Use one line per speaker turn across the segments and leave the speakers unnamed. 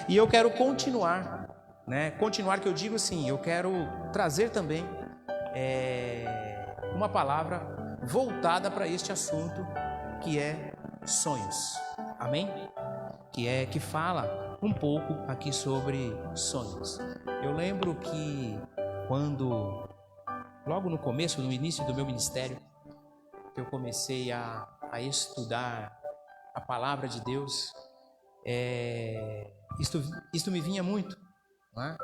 E eu quero continuar, né? Continuar que eu digo assim, eu quero trazer também uma palavra voltada para este assunto que é sonhos, amém? Que fala um pouco aqui sobre sonhos. Eu lembro que quando, logo no começo, no início do meu ministério, que eu comecei a estudar a palavra de Deus, isto me vinha muito, não é?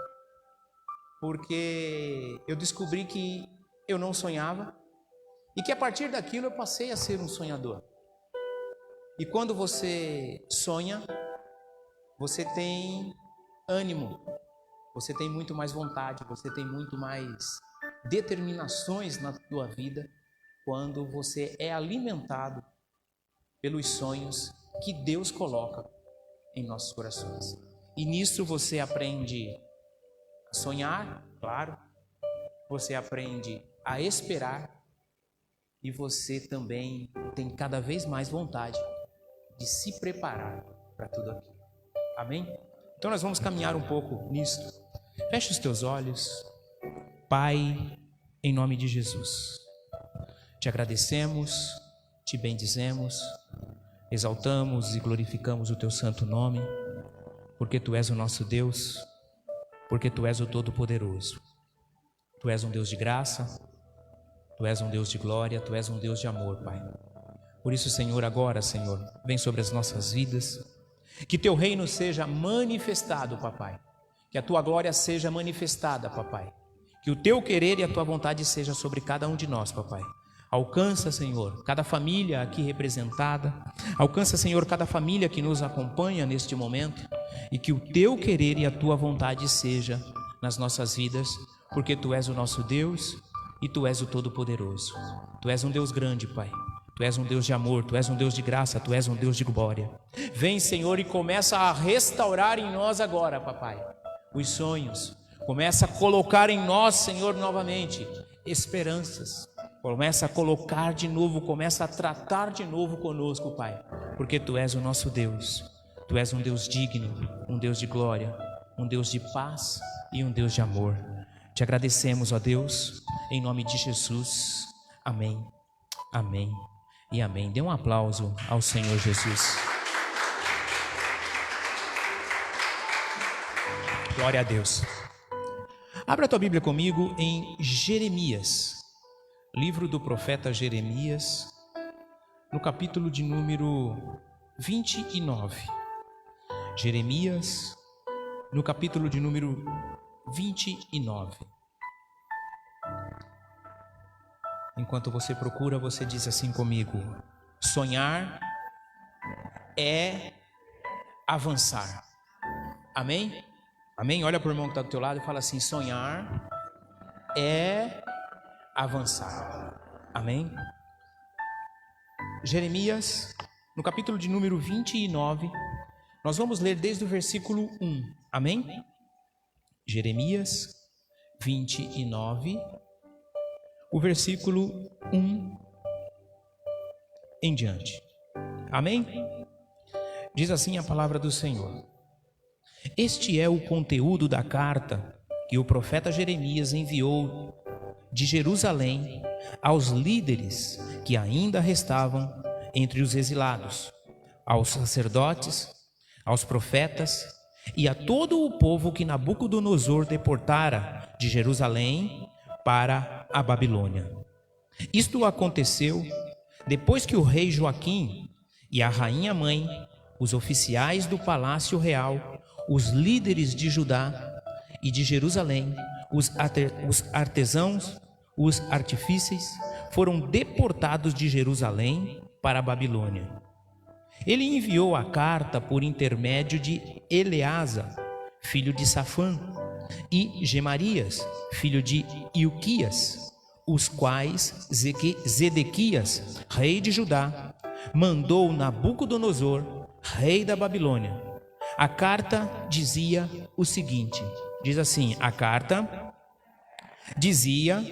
Porque eu descobri que eu não sonhava e que a partir daquilo eu passei a ser um sonhador. E quando você sonha, você tem ânimo, você tem muito mais vontade, você tem muito mais determinações na tua vida quando você é alimentado pelos sonhos que Deus coloca em nossos corações. E nisso você aprende a sonhar, claro, você aprende a esperar e você também tem cada vez mais vontade de se preparar para tudo aquilo. Amém? Então nós vamos caminhar um pouco nisso. Feche os teus olhos. Pai, em nome de Jesus, te agradecemos, te bendizemos, exaltamos e glorificamos o teu santo nome, porque tu és o nosso Deus, porque tu és o Todo-Poderoso. Tu és um Deus de graça, tu és um Deus de glória, tu és um Deus de amor, Pai. Por isso, Senhor, agora, Senhor, vem sobre as nossas vidas, que teu reino seja manifestado, papai, que a tua glória seja manifestada, papai, que o teu querer e a tua vontade seja sobre cada um de nós, papai. Alcança, Senhor, cada família aqui representada, alcança, Senhor, cada família que nos acompanha neste momento, e que o teu querer e a tua vontade seja nas nossas vidas, porque tu és o nosso Deus e tu és o Todo-Poderoso. Tu és um Deus grande, Pai. Tu és um Deus de amor, tu és um Deus de graça, tu és um Deus de glória. Vem, Senhor, e começa a restaurar em nós agora, papai, os sonhos. Começa a colocar em nós, Senhor, novamente, esperanças. Começa a colocar de novo, começa a tratar de novo conosco, Pai. Porque tu és o nosso Deus. Tu és um Deus digno, um Deus de glória, um Deus de paz e um Deus de amor. Te agradecemos, ó Deus, em nome de Jesus. Amém, amém e amém. Dê um aplauso ao Senhor Jesus. Glória a Deus. Abra a tua Bíblia comigo em Jeremias, livro do profeta Jeremias, no capítulo de número 29. Jeremias, no capítulo de número 29. Enquanto você procura, você diz assim comigo: sonhar é avançar. Amém? Amém? Olha para o irmão que está do teu lado e fala assim: sonhar é avançar. Amém? Jeremias, no capítulo de número 29, nós vamos ler desde o versículo 1. Amém? Jeremias 29, o versículo 1 em diante. Amém? Diz assim a palavra do Senhor: este é o conteúdo da carta que o profeta Jeremias enviou de Jerusalém aos líderes que ainda restavam entre os exilados, aos sacerdotes, aos profetas e a todo o povo que Nabucodonosor deportara de Jerusalém para a Babilônia. Isto aconteceu depois que o rei Joaquim e a rainha mãe, os oficiais do palácio real, os líderes de Judá e de Jerusalém, os artesãos, os artífices, foram deportados de Jerusalém para a Babilônia. Ele enviou a carta por intermédio de Eleasa, filho de Safã, e Gemarias, filho de Ilquias, os quais Zedequias, rei de Judá, mandou Nabucodonosor, rei da Babilônia. A carta dizia o seguinte, diz assim, a carta dizia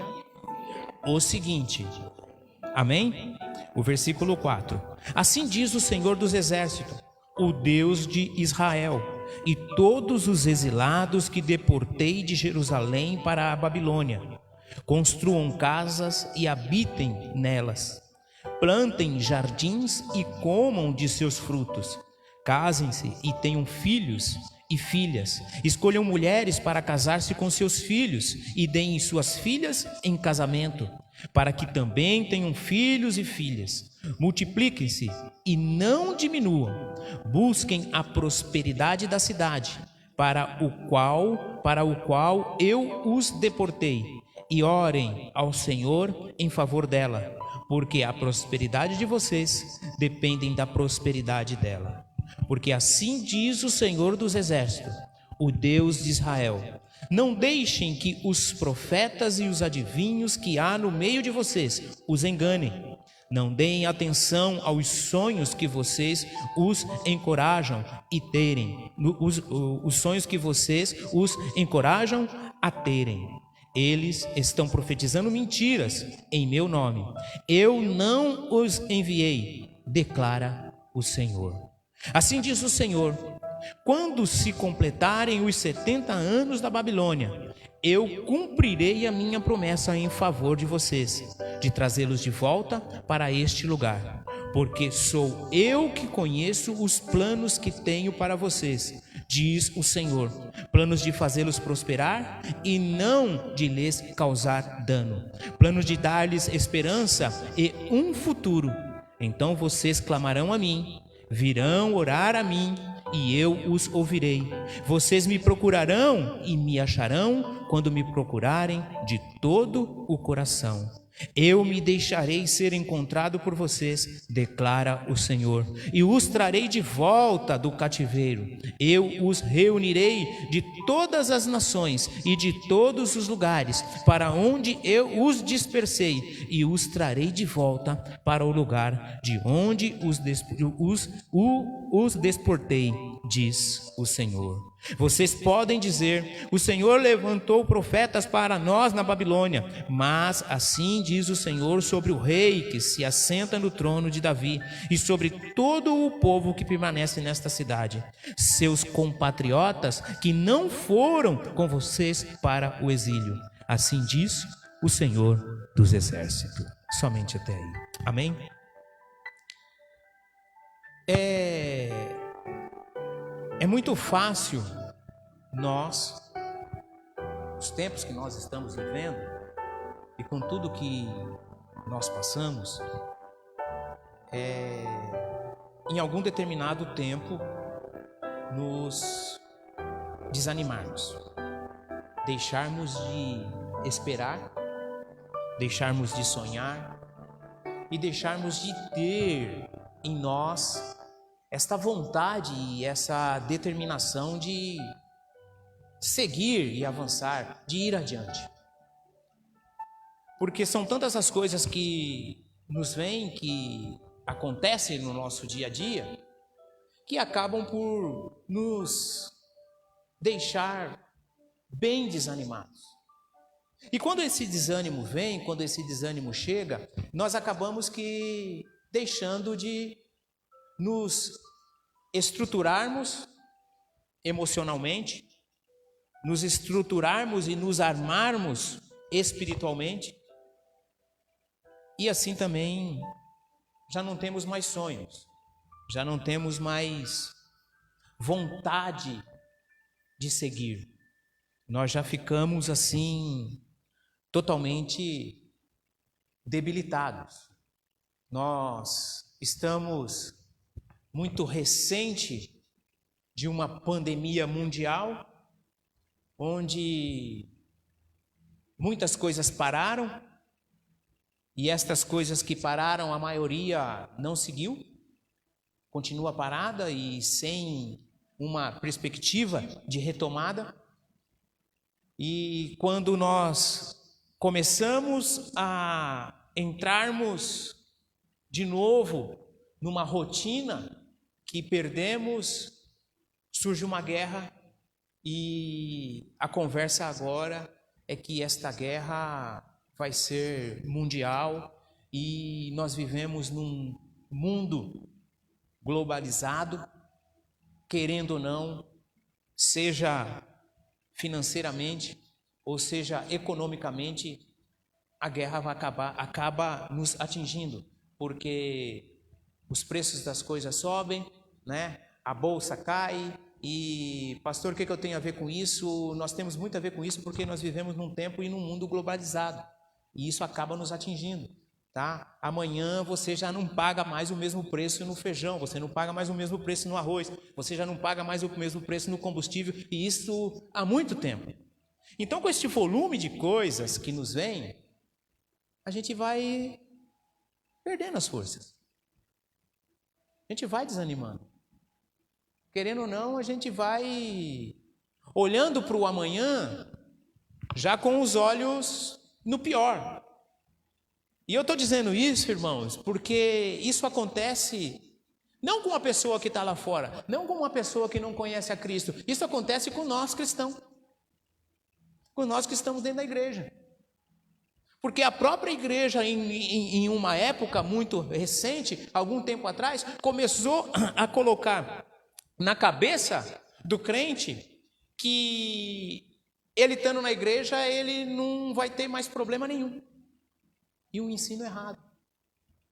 o seguinte: Amém? O versículo 4. Assim diz o Senhor dos Exércitos, o Deus de Israel, e todos os exilados que deportei de Jerusalém para a Babilônia: construam casas e habitem nelas, plantem jardins e comam de seus frutos, casem-se e tenham filhos e filhas, escolham mulheres para casar-se com seus filhos e deem suas filhas em casamento, para que também tenham filhos e filhas. Multipliquem-se e não diminuam, busquem a prosperidade da cidade, para o qual eu os deportei, e orem ao Senhor em favor dela, porque a prosperidade de vocês depende da prosperidade dela. Porque assim diz o Senhor dos Exércitos, o Deus de Israel: não deixem que os profetas e os adivinhos que há no meio de vocês os enganem. Não deem atenção aos sonhos que vocês os encorajam e terem, os sonhos que vocês os encorajam a terem. Eles estão profetizando mentiras em meu nome. Eu não os enviei, declara o Senhor. Assim diz o Senhor: quando se completarem os 70 anos da Babilônia, eu cumprirei a minha promessa em favor de vocês, de trazê-los de volta para este lugar, porque sou eu que conheço os planos que tenho para vocês, diz o Senhor, planos de fazê-los prosperar e não de lhes causar dano, planos de dar-lhes esperança e um futuro. Então vocês clamarão a mim, virão orar a mim, e eu os ouvirei. Vocês me procurarão e me acharão quando me procurarem de todo o coração. Eu me deixarei ser encontrado por vocês, declara o Senhor, e os trarei de volta do cativeiro. Eu os reunirei de todas as nações e de todos os lugares para onde eu os dispersei, e os trarei de volta para o lugar de onde os deportei, diz o Senhor. Vocês podem dizer: o Senhor levantou profetas para nós na Babilônia, mas assim diz o Senhor sobre o rei que se assenta no trono de Davi e sobre todo o povo que permanece nesta cidade, seus compatriotas que não foram com vocês para o exílio. Assim diz o Senhor dos Exércitos. Somente até aí. Amém? É muito fácil nós, os tempos que nós estamos vivendo e com tudo que nós passamos, em algum determinado tempo nos desanimarmos, deixarmos de esperar, deixarmos de sonhar e deixarmos de ter em nós esta vontade e essa determinação de seguir e avançar, de ir adiante. Porque são tantas as coisas que nos vêm, que acontecem no nosso dia a dia, que acabam por nos deixar bem desanimados. E quando esse desânimo vem, quando esse desânimo chega, nós acabamos que deixando de nos estruturarmos emocionalmente, nos estruturarmos e nos armarmos espiritualmente, e assim também já não temos mais sonhos, já não temos mais vontade de seguir. Nós já ficamos assim totalmente debilitados. Nós estamos muito recente de uma pandemia mundial, onde muitas coisas pararam, e estas coisas que pararam, a maioria não seguiu, continua parada e sem uma perspectiva de retomada. E quando nós começamos a entrarmos de novo numa rotina que perdemos, surge uma guerra, e a conversa agora é que esta guerra vai ser mundial e nós vivemos num mundo globalizado, querendo ou não, seja financeiramente ou seja economicamente, a guerra acaba nos atingindo, porque os preços das coisas sobem, né? A bolsa cai. E, pastor, o que eu tenho a ver com isso? Nós temos muito a ver com isso porque nós vivemos num tempo e num mundo globalizado, e isso acaba nos atingindo, tá? Amanhã você já não paga mais o mesmo preço no feijão, você não paga mais o mesmo preço no arroz, você já não paga mais o mesmo preço no combustível, e isso há muito tempo. Então, com este volume de coisas que nos vem, a gente vai perdendo as forças, a gente vai desanimando. Querendo ou não, a gente vai olhando para o amanhã já com os olhos no pior. E eu estou dizendo isso, irmãos, porque isso acontece não com uma pessoa que está lá fora, não com uma pessoa que não conhece a Cristo. Isso acontece com nós cristãos, com nós que estamos dentro da igreja. Porque a própria igreja, em uma época muito recente, algum tempo atrás, começou a colocar na cabeça do crente que ele estando na igreja, ele não vai ter mais problema nenhum. E o ensino errado.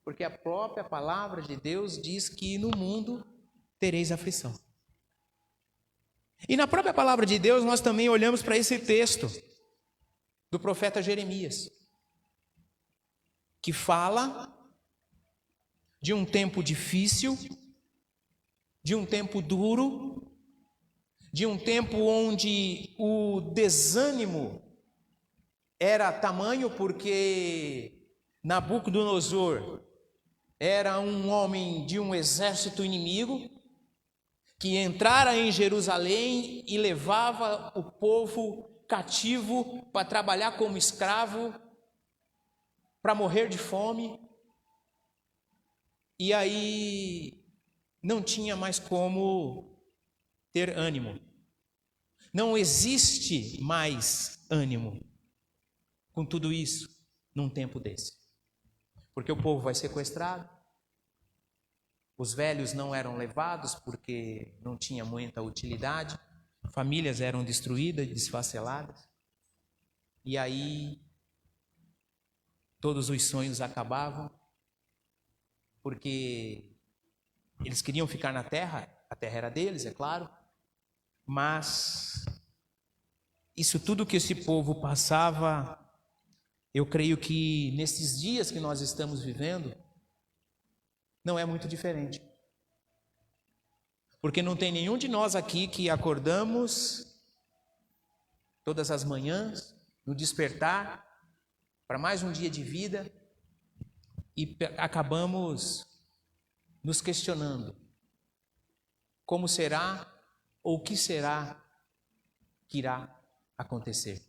Porque a própria palavra de Deus diz que no mundo tereis aflição. E na própria palavra de Deus nós também olhamos para esse texto do profeta Jeremias, que fala de um tempo difícil, de um tempo duro, de um tempo onde o desânimo era tamanho, porque Nabucodonosor era um homem de um exército inimigo que entrara em Jerusalém e levava o povo cativo para trabalhar como escravo, para morrer de fome. E aí não tinha mais como ter ânimo. Não existe mais ânimo com tudo isso num tempo desse. Porque o povo vai sequestrado, os velhos não eram levados porque não tinha muita utilidade, famílias eram destruídas, desfaceladas, e aí todos os sonhos acabavam, porque eles queriam ficar na terra, a terra era deles, é claro, mas isso tudo que esse povo passava, eu creio que nesses dias que nós estamos vivendo, não é muito diferente. Porque não tem nenhum de nós aqui que acordamos todas as manhãs, no despertar, para mais um dia de vida, e acabamos nos questionando como será ou o que será que irá acontecer.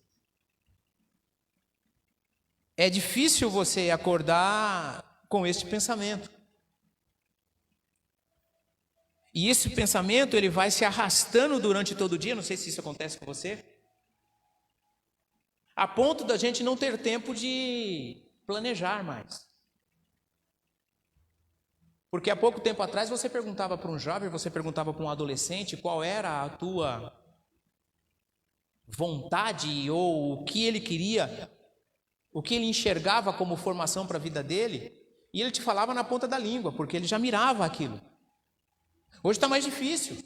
É difícil você acordar com este pensamento. E esse pensamento ele vai se arrastando durante todo o dia, não sei se isso acontece com você, a ponto da gente não ter tempo de planejar mais. Porque há pouco tempo atrás você perguntava para um jovem, você perguntava para um adolescente qual era a tua vontade ou o que ele queria, o que ele enxergava como formação para a vida dele, e ele te falava na ponta da língua, porque ele já mirava aquilo. Hoje está mais difícil.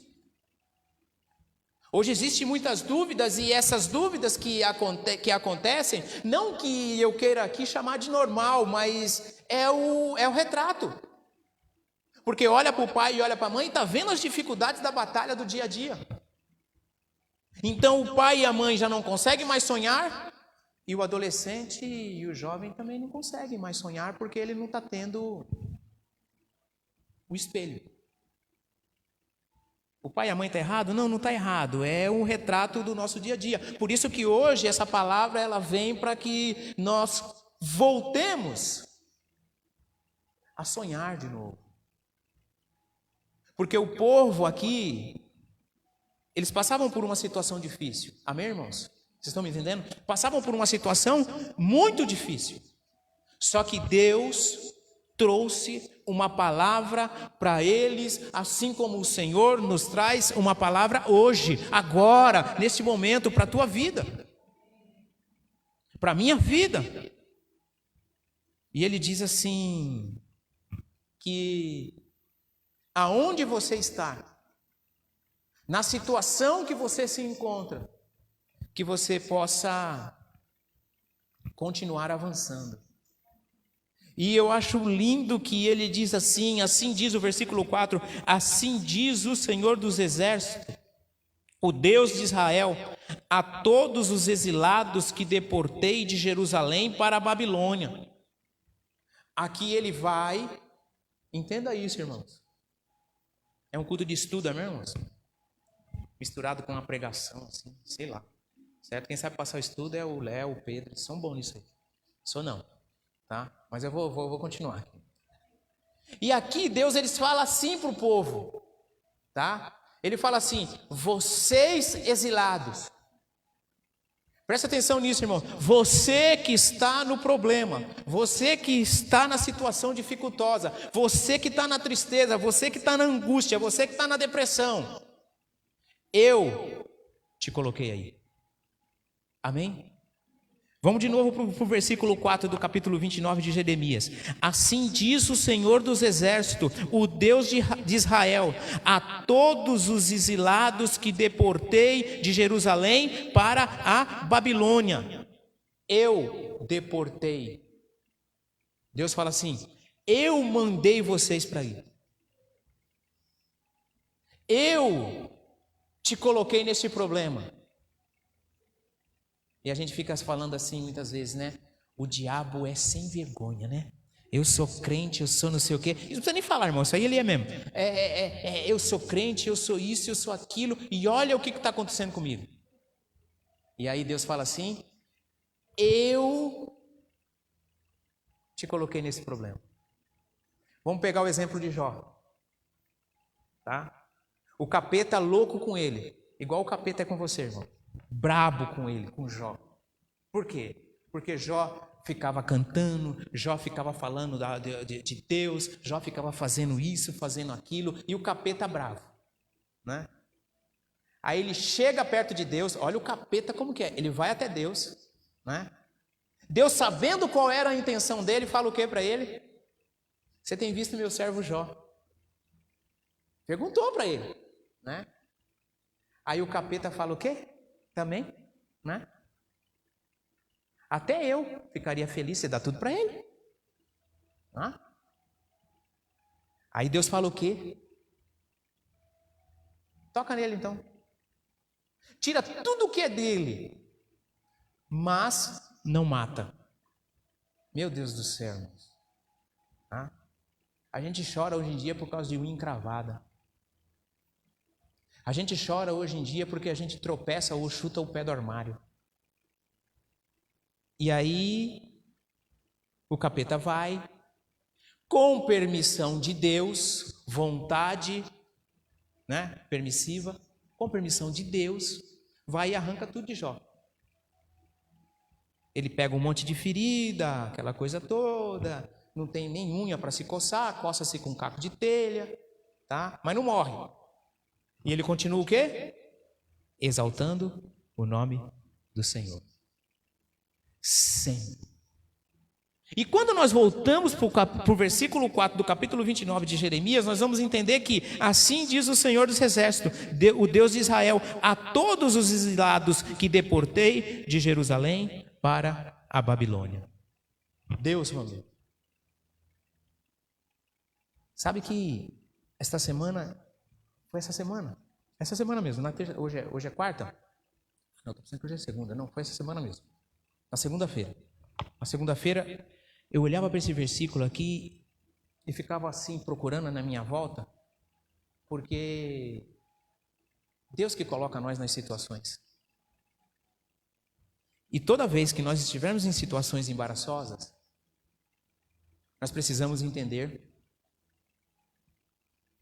Hoje existem muitas dúvidas, e essas dúvidas que acontecem, não que eu queira aqui chamar de normal, mas é o retrato. Porque olha para o pai e olha para a mãe e está vendo as dificuldades da batalha do dia a dia. Então o pai e a mãe já não conseguem mais sonhar, e o adolescente e o jovem também não conseguem mais sonhar, porque ele não está tendo o espelho. O pai e a mãe está errado? Não, não está errado. É um retrato do nosso dia a dia. Por isso que hoje essa palavra ela vem para que nós voltemos a sonhar de novo. Porque o povo aqui, eles passavam por uma situação difícil. Amém, irmãos? Vocês estão me entendendo? Passavam por uma situação muito difícil. Só que Deus trouxe uma palavra para eles, assim como o Senhor nos traz uma palavra hoje, agora, neste momento, para a tua vida, para a minha vida. E ele diz assim, que aonde você está, na situação que você se encontra, que você possa continuar avançando. E eu acho lindo que ele diz assim diz o versículo 4, assim diz o Senhor dos Exércitos, o Deus de Israel, a todos os exilados que deportei de Jerusalém para a Babilônia. Aqui ele vai, entenda isso, irmãos. É um culto de estudo, não é, irmãos? Misturado com uma pregação, assim, sei lá. Certo? Quem sabe passar o estudo é o Léo, o Pedro, eles são bons nisso aí. Sou não. Tá? Mas eu vou continuar aqui. E aqui Deus eles fala assim para o povo, tá? Ele fala assim: vocês exilados, presta atenção nisso, irmão. Você que está no problema, você que está na situação dificultosa, você que está na tristeza, você que está na angústia, você que está na depressão, eu te coloquei aí. Amém? Vamos de novo para o versículo 4 do capítulo 29 de Jeremias. Assim diz o Senhor dos Exércitos, o Deus de Israel, a todos os exilados que deportei de Jerusalém para a Babilônia. Eu deportei. Deus fala assim: eu mandei vocês para ir. Eu te coloquei nesse problema. E a gente fica falando assim muitas vezes, né? O diabo é sem vergonha, né? Eu sou crente, eu sou não sei o quê. Isso não precisa nem falar, irmão, isso aí ele é mesmo. Eu sou crente, eu sou isso, eu sou aquilo. E olha o que está acontecendo comigo. E aí Deus fala assim: eu te coloquei nesse problema. Vamos pegar o exemplo de Jó. Tá? O capeta louco com ele. Igual o capeta é com você, irmão. Brabo com ele, com Jó. Por quê? Porque Jó ficava cantando, Jó ficava falando de Deus, Jó ficava fazendo isso, fazendo aquilo, e o capeta bravo, né? Aí ele chega perto de Deus, olha o capeta como que é, ele vai até Deus, né? Deus, sabendo qual era a intenção dele, fala o que para ele? Você tem visto meu servo Jó? Perguntou para ele, né? Aí o capeta fala o quê? Também, né? Até eu ficaria feliz, você dá tudo para ele. Ah? Aí Deus fala o quê? Toca nele então. Tira tudo o que é dele, mas não mata. Meu Deus do céu, irmãos. Ah? A gente chora hoje em dia por causa de unha encravada. A gente chora hoje em dia porque a gente tropeça ou chuta o pé do armário. E aí, o capeta vai, com permissão de Deus, vontade, né, permissiva, com permissão de Deus, vai e arranca tudo de Jó. Ele pega um monte de ferida, aquela coisa toda, não tem nem unha para se coçar, coça-se com um caco de telha, tá? Mas não morre. E ele continua o quê? Exaltando o nome do Senhor. Sempre. E quando nós voltamos para o versículo 4 do capítulo 29 de Jeremias, nós vamos entender que assim diz o Senhor dos Exércitos, o Deus de Israel, a todos os exilados que deportei de Jerusalém para a Babilônia. Deus, meu amigo. Sabe que esta semana, foi essa semana mesmo, hoje é quarta? Não, estou pensando que hoje é segunda, não, foi essa semana mesmo. Na segunda-feira, eu olhava para esse versículo aqui e ficava assim, procurando na minha volta, porque Deus que coloca nós nas situações. E toda vez que nós estivermos em situações embaraçosas, nós precisamos entender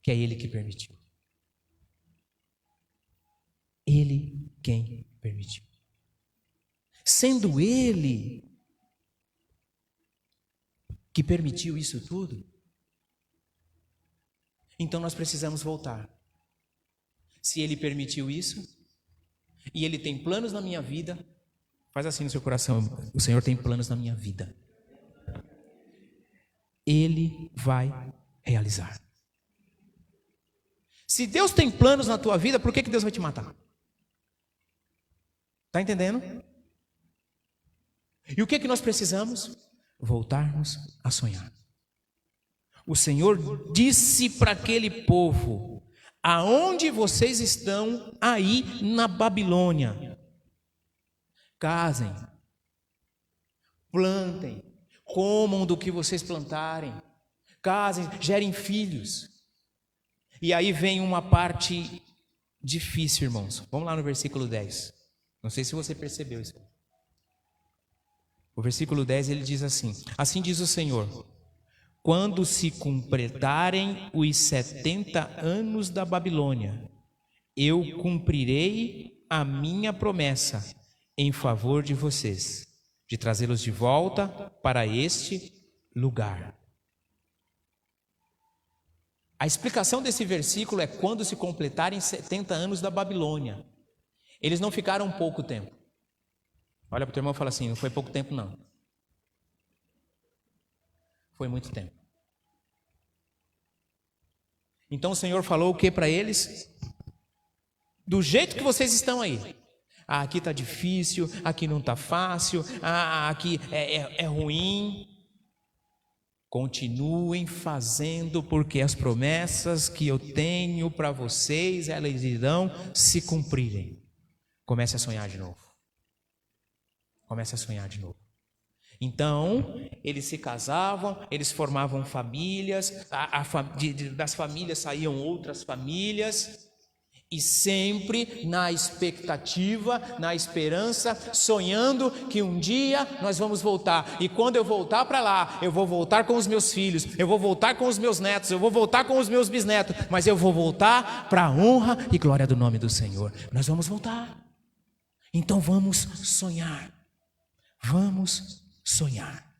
que é Ele que permitiu. Ele quem permitiu. Sendo Ele que permitiu isso tudo, então nós precisamos voltar. Se Ele permitiu isso, e Ele tem planos na minha vida, faz assim no seu coração: o Senhor tem planos na minha vida. Ele vai realizar. Se Deus tem planos na tua vida, por que Deus vai te matar? Está entendendo? E o que nós precisamos? Voltarmos a sonhar. O Senhor disse para aquele povo: aonde vocês estão aí na Babilônia, casem, plantem, comam do que vocês plantarem, casem, gerem filhos. E aí vem uma parte difícil, irmãos. Vamos lá no versículo 10. Não sei se você percebeu isso. O versículo 10 ele diz assim: assim diz o Senhor: quando se completarem os 70 anos da Babilônia, eu cumprirei a minha promessa em favor de vocês, de trazê-los de volta para este lugar. A explicação desse versículo é quando se completarem 70 anos da Babilônia. Eles não ficaram pouco tempo. Olha para o teu irmão e fala assim: não foi pouco tempo não. Foi muito tempo. Então o Senhor falou o que para eles? Do jeito que vocês estão aí. Aqui está difícil, aqui não está fácil, aqui é ruim. Continuem fazendo, porque as promessas que eu tenho para vocês, elas irão se cumprirem. Comece a sonhar de novo. Comece a sonhar de novo. Então, eles se casavam, eles formavam famílias, das famílias saíam outras famílias, e sempre na expectativa, na esperança, sonhando que um dia nós vamos voltar. E quando eu voltar para lá, eu vou voltar com os meus filhos, eu vou voltar com os meus netos, eu vou voltar com os meus bisnetos, mas eu vou voltar para a honra e glória do nome do Senhor. Nós vamos voltar. Então vamos sonhar. Vamos sonhar.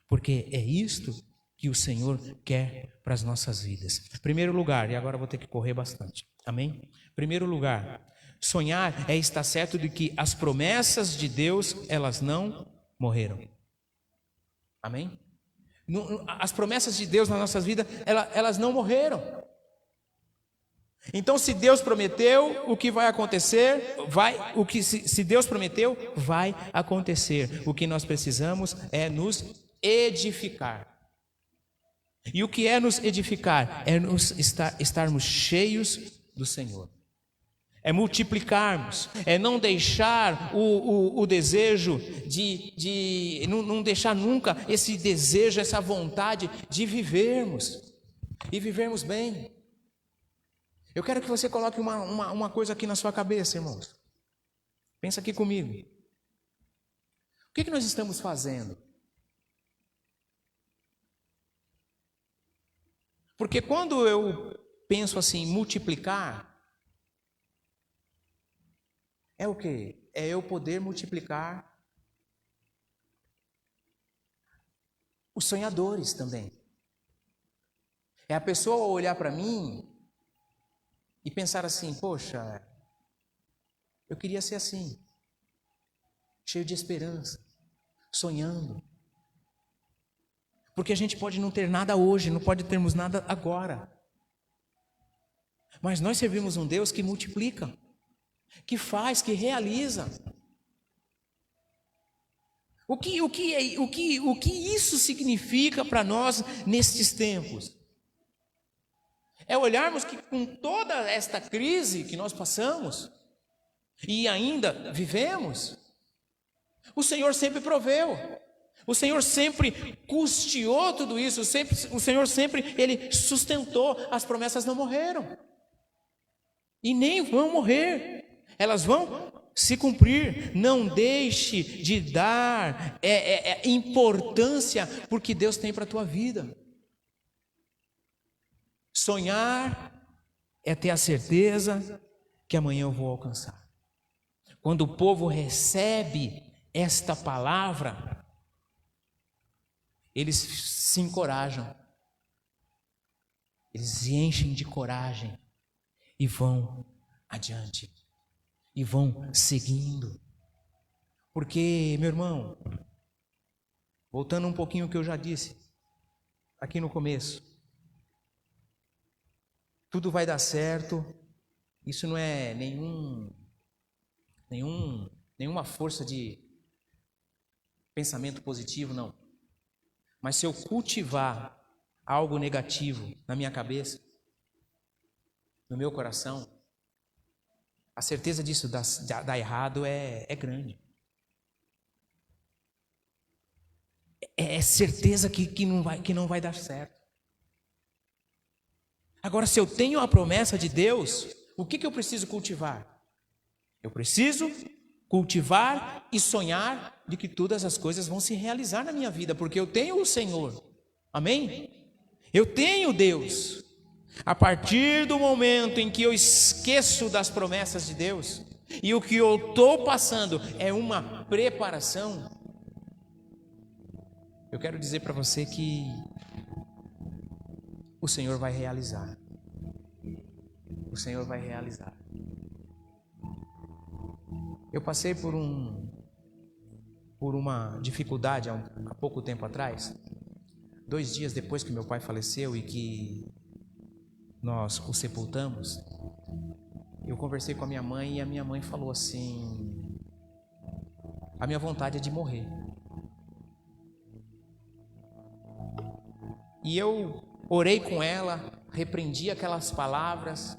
Porque é isto que o Senhor quer para as nossas vidas. Primeiro lugar, e agora eu vou ter que correr bastante. Amém? Primeiro lugar, sonhar é estar certo de que as promessas de Deus, elas não morreram. Amém? As promessas de Deus nas nossas vidas, elas não morreram. Então, se Deus prometeu, o que vai acontecer? Se Deus prometeu, vai acontecer. O que nós precisamos é nos edificar. E o que é nos edificar? É estarmos cheios do Senhor. É multiplicarmos, é não deixar o desejo não deixar nunca esse desejo, essa vontade de vivermos e vivermos bem. Eu quero que você coloque uma coisa aqui na sua cabeça, irmãos. Pensa aqui comigo. O que nós estamos fazendo? Porque quando eu penso assim, multiplicar, é o quê? É eu poder multiplicar os sonhadores também. É a pessoa olhar para mim e pensar assim: poxa, eu queria ser assim, cheio de esperança, sonhando. Porque a gente pode não ter nada hoje, não pode termos nada agora. Mas nós servimos um Deus que multiplica, que faz, que realiza. O que isso significa para nós nestes tempos? É olharmos que com toda esta crise que nós passamos e ainda vivemos, o Senhor sempre proveu. O Senhor sempre custeou tudo isso, o Senhor sempre, Ele sustentou. As promessas não morreram. E nem vão morrer. Elas vão se cumprir. Não deixe de dar importância porque Deus tem para a tua vida. Sonhar é ter a certeza que amanhã eu vou alcançar. Quando o povo recebe esta palavra, eles se encorajam, eles se enchem de coragem e vão adiante, e vão seguindo. Porque, meu irmão, voltando um pouquinho ao que eu já disse aqui no começo, tudo vai dar certo. Isso não é nenhuma força de pensamento positivo, não. Mas se eu cultivar algo negativo na minha cabeça, no meu coração, a certeza disso dar errado é grande. É certeza que não vai dar certo. Agora, se eu tenho a promessa de Deus, o que eu preciso cultivar? Eu preciso cultivar e sonhar de que todas as coisas vão se realizar na minha vida, porque eu tenho o Senhor. Amém? Eu tenho Deus. A partir do momento em que eu esqueço das promessas de Deus, e o que eu estou passando é uma preparação, eu quero dizer para você que o Senhor vai realizar. O Senhor vai realizar. Eu passei por uma dificuldade há pouco tempo atrás, 2 dias depois que meu pai faleceu e que nós o sepultamos. Eu conversei com a minha mãe e a minha mãe falou assim: a minha vontade é de morrer. E eu orei com ela, repreendi aquelas palavras,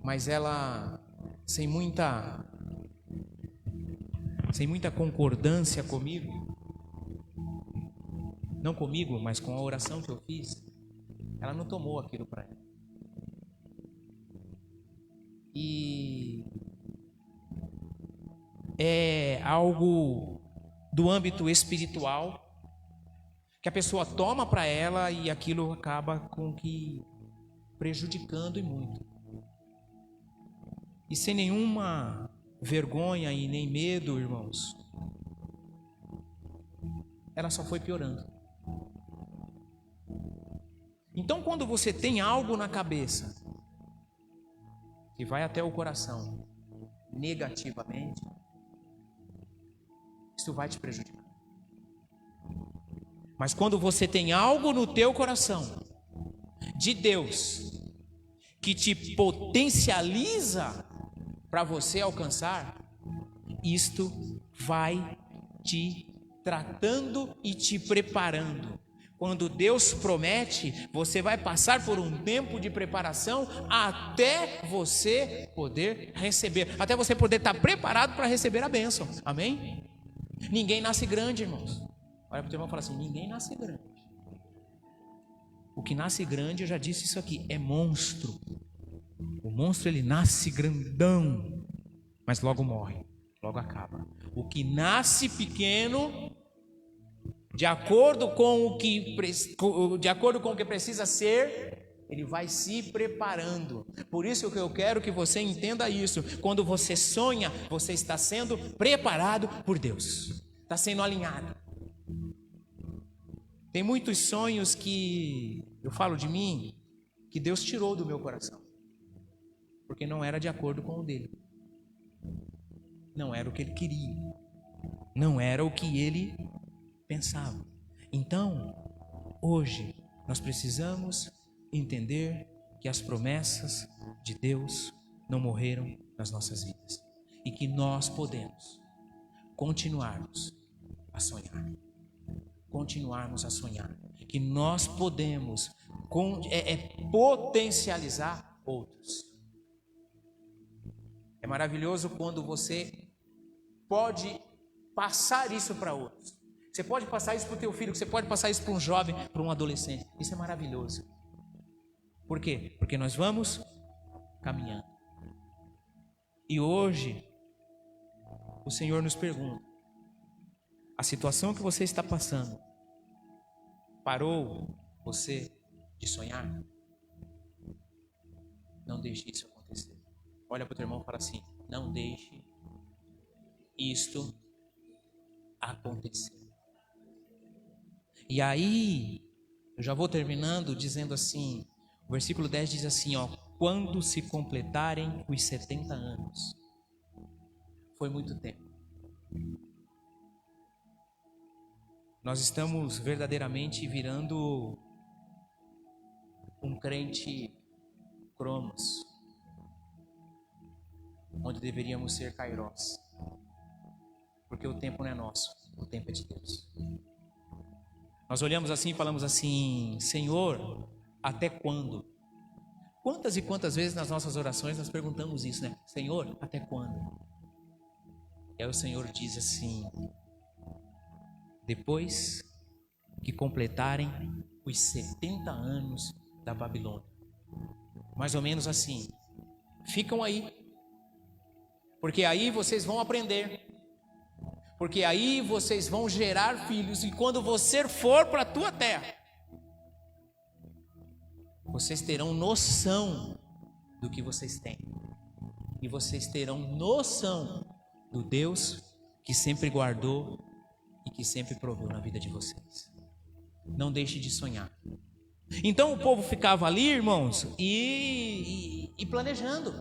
mas ela, sem muita concordância comigo, não comigo, mas com a oração que eu fiz, ela não tomou aquilo para ela. E é algo do âmbito espiritual que a pessoa toma para ela e aquilo acaba com que prejudicando e muito. E sem nenhuma vergonha e nem medo, irmãos, ela só foi piorando. Então, quando você tem algo na cabeça que vai até o coração negativamente, isso vai te prejudicar. Mas quando você tem algo no teu coração de Deus que te potencializa para você alcançar, isto vai te tratando e te preparando. Quando Deus promete, você vai passar por um tempo de preparação até você poder receber, até você poder estar preparado para receber a bênção. Amém? Ninguém nasce grande, irmãos. Olha para o teu irmão e fala assim: ninguém nasce grande. O que nasce grande, eu já disse isso aqui, é monstro. O monstro, ele nasce grandão, mas logo morre, logo acaba. O que nasce pequeno, de acordo com o que precisa ser, ele vai se preparando. Por isso que eu quero que você entenda isso. Quando você sonha, você está sendo preparado por Deus, está sendo alinhado. Tem muitos sonhos que eu falo de mim, que Deus tirou do meu coração, porque não era de acordo com o dele, não era o que ele queria, não era o que ele pensava. Então, hoje, nós precisamos entender que as promessas de Deus não morreram nas nossas vidas e que nós podemos continuarmos a sonhar. Continuarmos a sonhar, que nós podemos potencializar outros. É maravilhoso quando você pode passar isso para outros. Você pode passar isso para o teu filho, você pode passar isso para um jovem, para um adolescente. Isso é maravilhoso. Por quê? Porque nós vamos caminhando. E hoje, o Senhor nos pergunta: a situação que você está passando parou você de sonhar? Não deixe isso acontecer. Olha para o teu irmão e fala assim: não deixe isto acontecer. E aí, eu já vou terminando dizendo assim, o versículo 10 diz assim, ó, quando se completarem os 70 anos. Foi muito tempo. Nós estamos verdadeiramente virando um crente cromos, onde deveríamos ser kairós, porque o tempo não é nosso, o tempo é de Deus. Nós olhamos assim e falamos assim, Senhor, até quando? Quantas e quantas vezes nas nossas orações nós perguntamos isso, né? Senhor, até quando? E aí o Senhor diz assim, depois que completarem os 70 anos da Babilônia. Mais ou menos assim. Ficam aí. Porque aí vocês vão aprender. Porque aí vocês vão gerar filhos. E quando você for para a tua terra, vocês terão noção do que vocês têm. E vocês terão noção do Deus que sempre guardou e que sempre proveu na vida de vocês. Não deixe de sonhar. Então o povo ficava ali, irmãos, e planejando.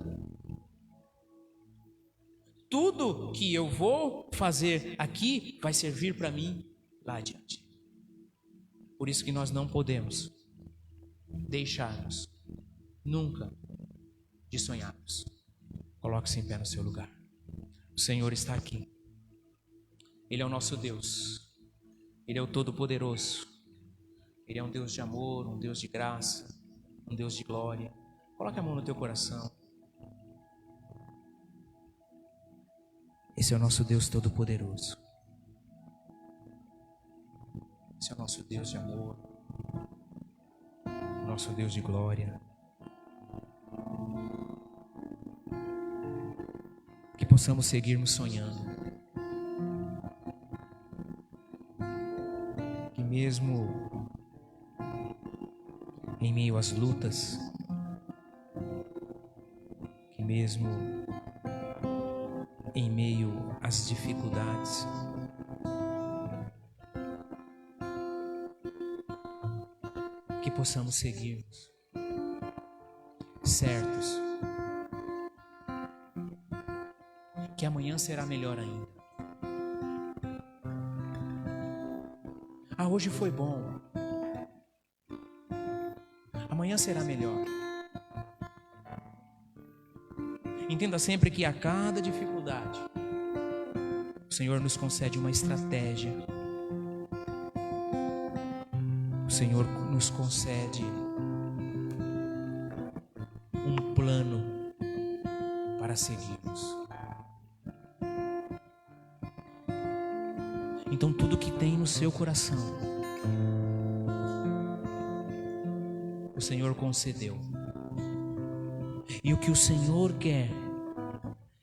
Tudo que eu vou fazer aqui vai servir para mim lá adiante. Por isso que nós não podemos deixarmos nunca de sonharmos. Coloque-se em pé no seu lugar. O Senhor está aqui. Ele é o nosso Deus. Ele é o Todo-Poderoso. Ele é um Deus de amor, um Deus de graça, um Deus de glória. Coloque a mão no teu coração. Esse é o nosso Deus Todo-Poderoso. Esse é o nosso Deus de amor, o nosso Deus de glória. Que possamos seguirmos sonhando. Que mesmo em meio às lutas, que mesmo em meio às dificuldades, que possamos seguirmos certos que amanhã será melhor ainda. Hoje foi bom, amanhã será melhor. Entenda sempre que a cada dificuldade o Senhor nos concede uma estratégia. O Senhor nos concede um plano para seguirmos. Então tudo que tem no seu coração, o Senhor concedeu. E o que o Senhor quer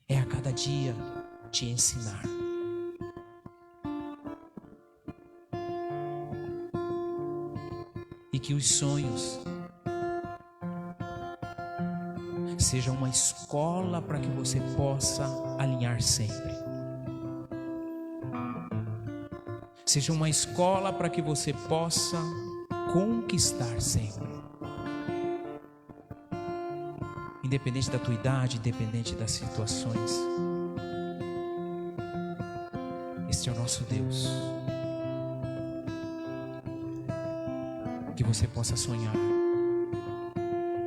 é a cada dia te ensinar. E que os sonhos sejam uma escola para que você possa alinhar sempre. Seja uma escola para que você possa conquistar sempre. Independente da tua idade, independente das situações. Este é o nosso Deus. Que você possa sonhar.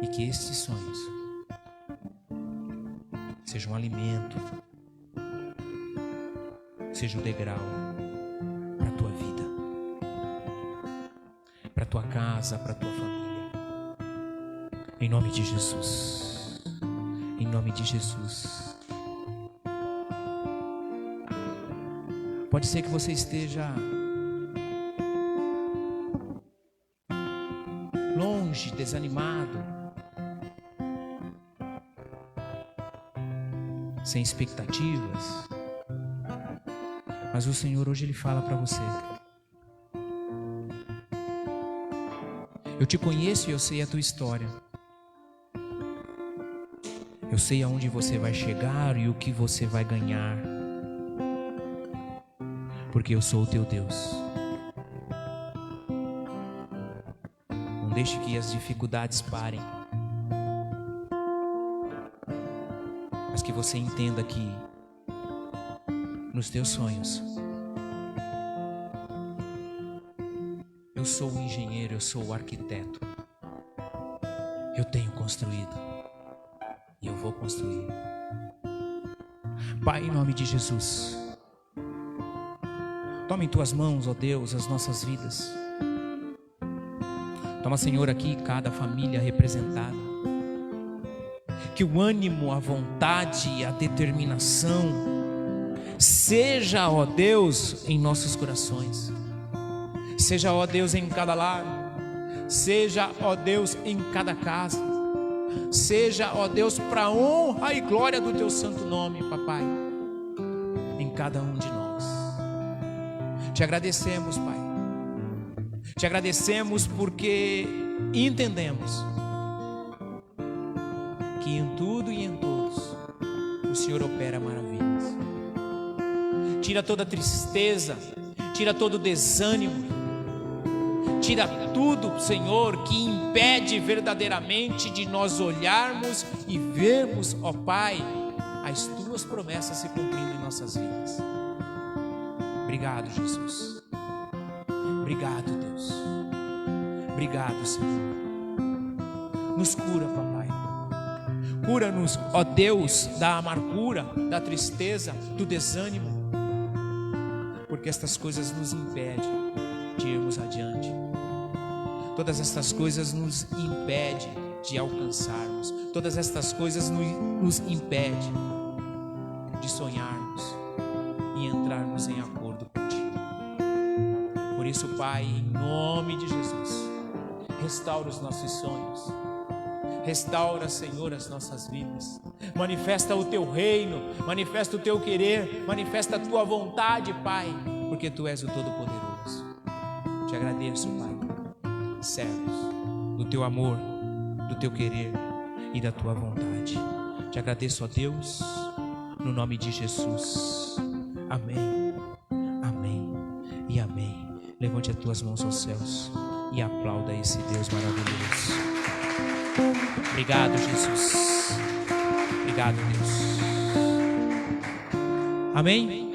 E que estes sonhos sejam um alimento, seja um degrau para a tua vida, para a tua casa, para a tua família. Em nome de Jesus. Em nome de Jesus. Pode ser que você esteja longe, desanimado, sem expectativas, mas o Senhor hoje Ele fala para você: eu te conheço e eu sei a tua história. Eu sei aonde você vai chegar e o que você vai ganhar, porque eu sou o teu Deus. deixe que as dificuldades parem, mas que você entenda que nos teus sonhos, eu sou o engenheiro, eu sou o arquiteto. Eu tenho construído e eu vou construir. Pai, em nome de Jesus, toma em tuas mãos, ó Deus, as nossas vidas. Toma, Senhor, aqui cada família representada. Que o ânimo, a vontade e a determinação seja, ó Deus, em nossos corações. Seja, ó Deus, em cada lar. Seja, ó Deus, em cada casa. Seja, ó Deus, para a honra e glória do teu santo nome, papai, em cada um de nós. Te agradecemos, Pai. Te agradecemos porque entendemos que em tudo e em todos o Senhor opera maravilhas. Tira toda tristeza, tira todo desânimo, tira tudo, Senhor, que impede verdadeiramente de nós olharmos e vermos, ó Pai, as tuas promessas se cumprindo em nossas vidas. Obrigado, Jesus. Obrigado, Deus. Obrigado, Senhor. Nos cura, papai. Cura-nos, ó Deus, da amargura, da tristeza, do desânimo, porque estas coisas nos impedem de irmos adiante. Todas estas coisas nos impedem de alcançarmos. Todas estas coisas nos impedem de sonharmos e entrarmos em acordo contigo. Por isso, Pai, em nome de Jesus, restaura os nossos sonhos. Restaura, Senhor, as nossas vidas. Manifesta o teu reino, manifesta o teu querer, manifesta a tua vontade, Pai, porque tu és o Todo-Poderoso. Te agradeço, Pai, servos do teu amor, do teu querer e da tua vontade. Te agradeço, ó Deus, no nome de Jesus. Amém, amém e amém. Levante as tuas mãos aos céus e aplauda esse Deus maravilhoso. Obrigado, Jesus. Obrigado, Deus. Amém.